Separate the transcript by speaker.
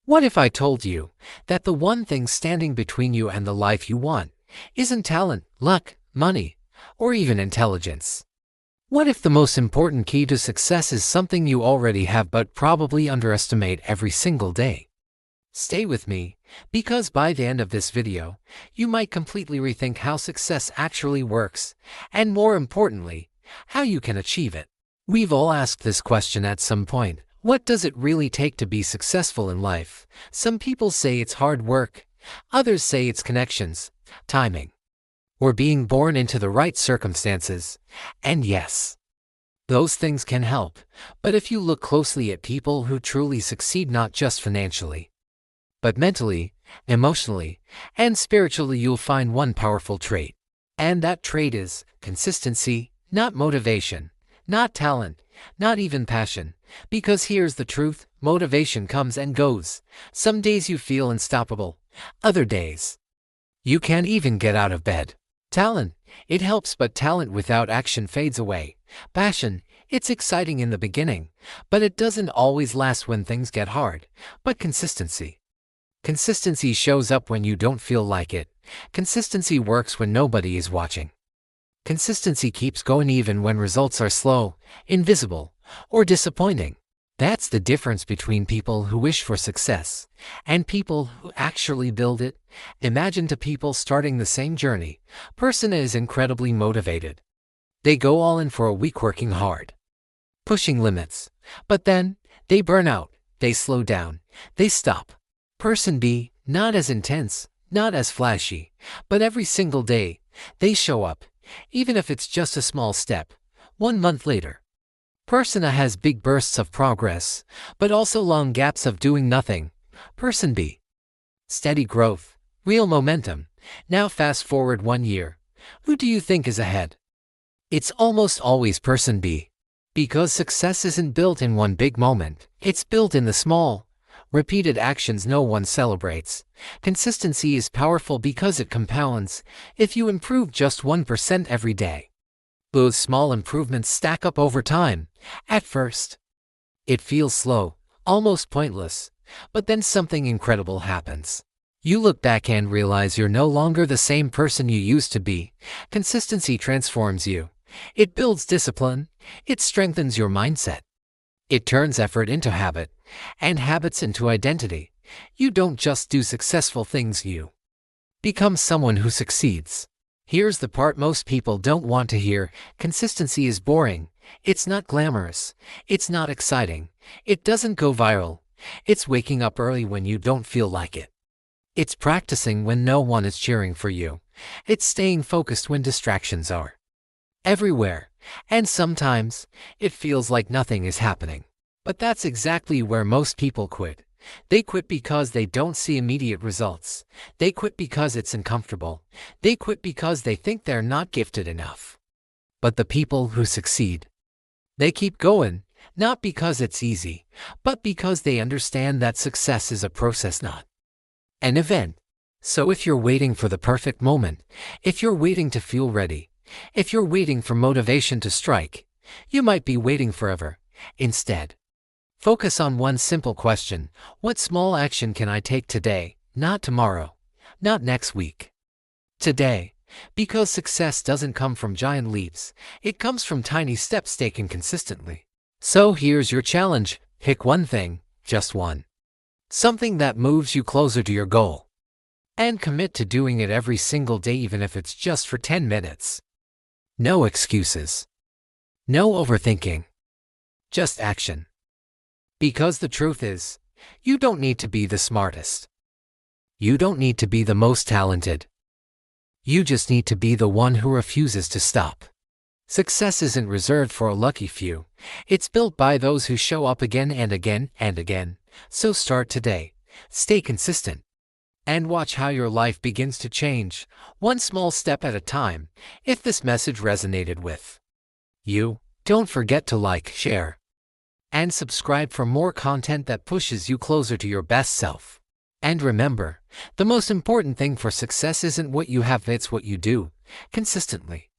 Speaker 1: What if I told you that the one thing standing between you and the life you want isn't talent, luck, money, or even intelligence? What if the most important key to success is something you already have but probably underestimate every single day? Stay with me, because by the end of this video, you might completely rethink how success actually works, and more importantly, how you can achieve it. We've all asked this question at some point. What does it really take to be successful in life? Some people say it's hard work, others say it's connections, timing, or being born into the right circumstances. And yes, those things can help, but if you look closely at people who truly succeed not just financially, but mentally, emotionally, and spiritually, you'll find one powerful trait. And that trait is consistency, not motivation, not talent, not even passion. Because here's the truth, motivation comes and goes. Some days you feel unstoppable, other days you can't even get out of bed. Talent, it helps, but talent without action fades away. Passion, it's exciting in the beginning, but it doesn't always last when things get hard. But consistency shows up when you don't feel like it. Consistency works when nobody is watching. Consistency keeps going even when results are slow, invisible, or disappointing. That's the difference between people who wish for success and people who actually build it. Imagine two people starting the same journey. Person is incredibly motivated. They go all in for a week working hard, pushing limits. But then, they burn out, they slow down, they stop. Person B, not as intense, not as flashy, but every single day, they show up, even if it's just a small step. 1 month later, Person A has big bursts of progress, but also long gaps of doing nothing. Person B, steady growth, real momentum. Now fast forward 1 year. Who do you think is ahead? It's almost always Person B. Because success isn't built in one big moment. It's built in the small, repeated actions no one celebrates. Consistency is powerful because it compounds. If you improve just 1% every day, those small improvements stack up over time. At first, it feels slow, almost pointless, but then something incredible happens. You look back and realize you're no longer the same person you used to be. Consistency transforms you. It builds discipline. It strengthens your mindset. It turns effort into habit, and habits into identity. You don't just do successful things, you become someone who succeeds. Here's the part most people don't want to hear. Consistency is boring. It's not glamorous. It's not exciting. It doesn't go viral. It's waking up early when you don't feel like it. It's practicing when no one is cheering for you. It's staying focused when distractions are everywhere. And sometimes, it feels like nothing is happening. But that's exactly where most people quit. They quit because they don't see immediate results. They quit because it's uncomfortable. They quit because they think they're not gifted enough. But the people who succeed, they keep going, not because it's easy, but because they understand that success is a process, not an event. So if you're waiting for the perfect moment, if you're waiting to feel ready, if you're waiting for motivation to strike, you might be waiting forever. Instead, focus on one simple question. What small action can I take today? Not tomorrow, not next week. Today. Because success doesn't come from giant leaps. It comes from tiny steps taken consistently. So here's your challenge. Pick one thing, just one. Something that moves you closer to your goal. And commit to doing it every single day, even if it's just for 10 minutes. No excuses. No overthinking. Just action. Because the truth is, you don't need to be the smartest. You don't need to be the most talented. You just need to be the one who refuses to stop. Success isn't reserved for a lucky few. It's built by those who show up again and again and again. So start today. Stay consistent. And watch how your life begins to change, one small step at a time. If this message resonated with you, don't forget to like, share, and subscribe for more content that pushes you closer to your best self. And remember, the most important thing for success isn't what you have, it's what you do consistently.